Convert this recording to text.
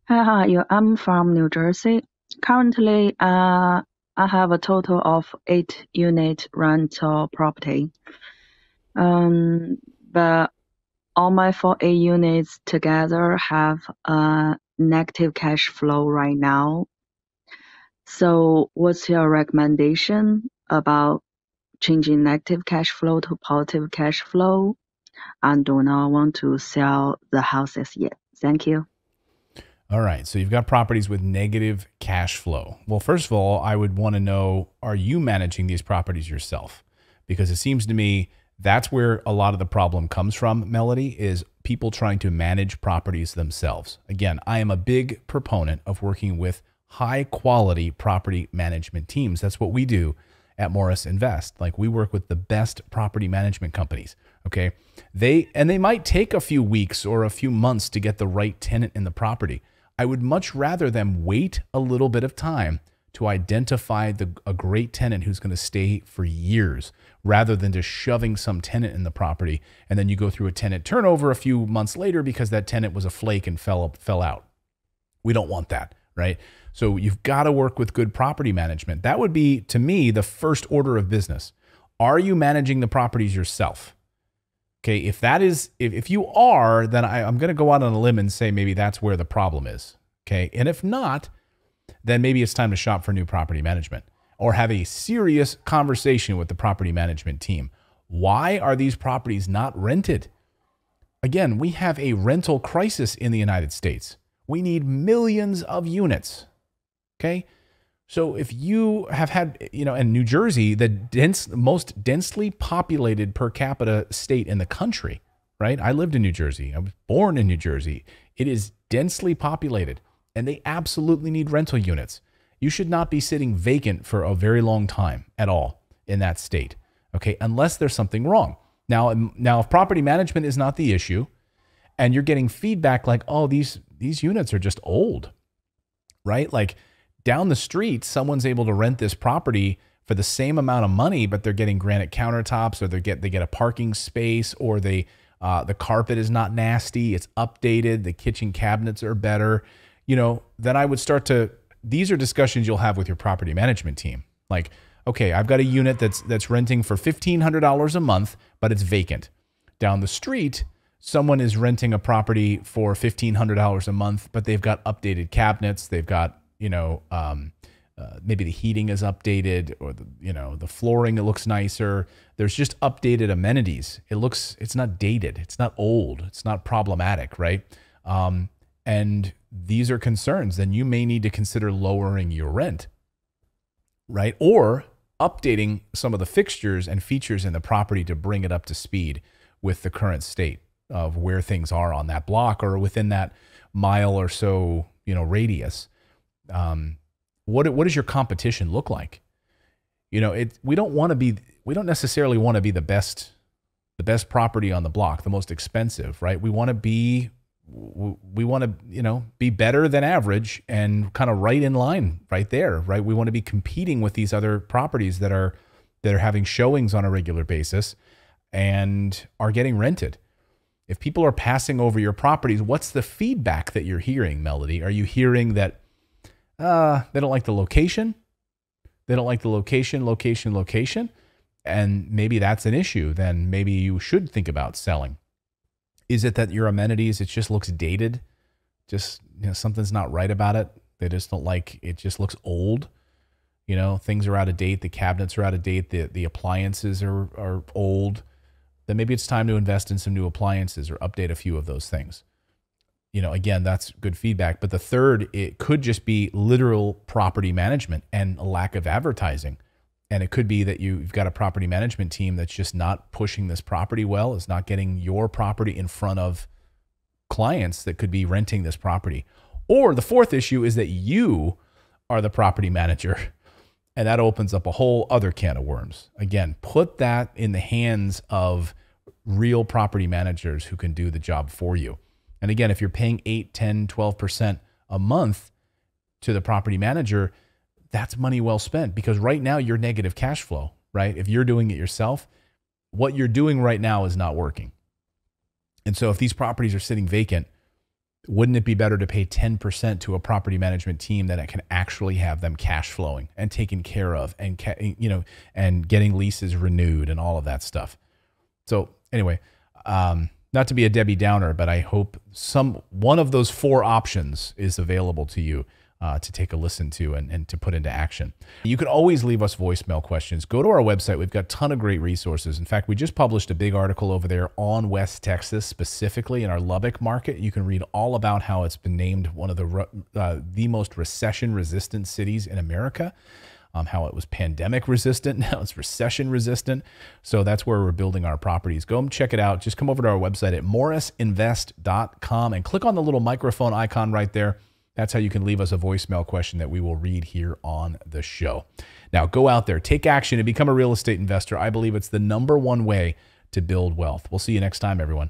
Hi, yeah, I'm from New Jersey. Currently, I have a total of 8 unit rental property. Um, but all my 4 units together have a negative cash flow right now. So, what's your recommendation about changing negative cash flow to positive cash flow? And do not want to sell the houses yet. Thank you. All right. So you've got properties with negative cash flow. Well, first of all, I would want to know, are you managing these properties yourself? Because it seems to me that's where a lot of the problem comes from, Melody, is people trying to manage properties themselves. Again, I am a big proponent of working with high quality property management teams. That's what we do at Morris Invest. Like we work with the best property management companies. Okay. They might take a few weeks or a few months to get the right tenant in the property. I would much rather them wait a little bit of time to identify a great tenant who's going to stay for years rather than just shoving some tenant in the property. And then you go through a tenant turnover a few months later because that tenant was a flake and fell out. We don't want that, right? So you've got to work with good property management. That would be, to me, the first order of business. Are you managing the properties yourself? Okay, if you are, then I'm going to go out on a limb and say maybe that's where the problem is. Okay, and if not, then maybe it's time to shop for new property management or have a serious conversation with the property management team. Why are these properties not rented? Again, we have a rental crisis in the United States. We need millions of units. Okay. So if you have had, in New Jersey, most densely populated per capita state in the country, right? I lived in New Jersey. I was born in New Jersey. It is densely populated and they absolutely need rental units. You should not be sitting vacant for a very long time at all in that state. Okay. Unless there's something wrong. Now, if property management is not the issue and you're getting feedback like, oh, these units are just old, right? Like, down the street, someone's able to rent this property for the same amount of money, but they're getting granite countertops, or they get a parking space, or the carpet is not nasty, it's updated, the kitchen cabinets are better. Then I would start to. These are discussions you'll have with your property management team. Like, okay, I've got a unit that's renting for $1,500 a month, but it's vacant. Down the street, someone is renting a property for $1,500 a month, but they've got updated cabinets, they've got maybe the heating is updated, or the flooring, it looks nicer. There's just updated amenities. It's not dated. It's not old. It's not problematic, right? And these are concerns. Then you may need to consider lowering your rent, right? Or updating some of the fixtures and features in the property to bring it up to speed with the current state of where things are on that block or within that mile or so, radius. What does your competition look like? We don't necessarily want to be the best property on the block, the most expensive, right? We want to be be better than average and kind of right in line right there, right? We want to be competing with these other properties that are having showings on a regular basis and are getting rented. If people are passing over your properties, what's the feedback that you're hearing, Melody? Are you hearing that they don't like the location? They don't like the location, and maybe that's an issue. Then maybe you should think about selling. Is it that your amenities, it just looks dated? Just, something's not right about it. They just don't like, it just looks old. Things are out of date. The cabinets are out of date. The appliances are old. Then maybe it's time to invest in some new appliances or update a few of those things. Again, that's good feedback. But the third, it could just be literal property management and a lack of advertising. And it could be that you've got a property management team that's just not pushing this property well, is not getting your property in front of clients that could be renting this property. Or the fourth issue is that you are the property manager, and that opens up a whole other can of worms. Again, put that in the hands of real property managers who can do the job for you. And again, if you're paying 8, 10, 12% a month to the property manager, that's money well spent, because right now you're negative cash flow, right? If you're doing it yourself, what you're doing right now is not working. And so if these properties are sitting vacant, Wouldn't it be better to pay 10% to a property management team that can actually have them cash flowing and taken care of and, and getting leases renewed and all of that stuff? So anyway, not to be a Debbie Downer, but I hope one of those 4 options is available to you to take a listen to and to put into action. You can always leave us voicemail questions. Go to our website. We've got a ton of great resources. In fact, we just published a big article over there on West Texas, specifically in our Lubbock market. You can read all about how it's been named one of the most recession-resistant cities in America. How it was pandemic resistant, now it's recession resistant. So that's where we're building our properties. Go and check it out. Just come over to our website at morrisinvest.com and click on the little microphone icon right there. That's how you can leave us a voicemail question that we will read here on the show. Now go out there, take action, and become a real estate investor. I believe it's the #1 way to build wealth. We'll see you next time, everyone.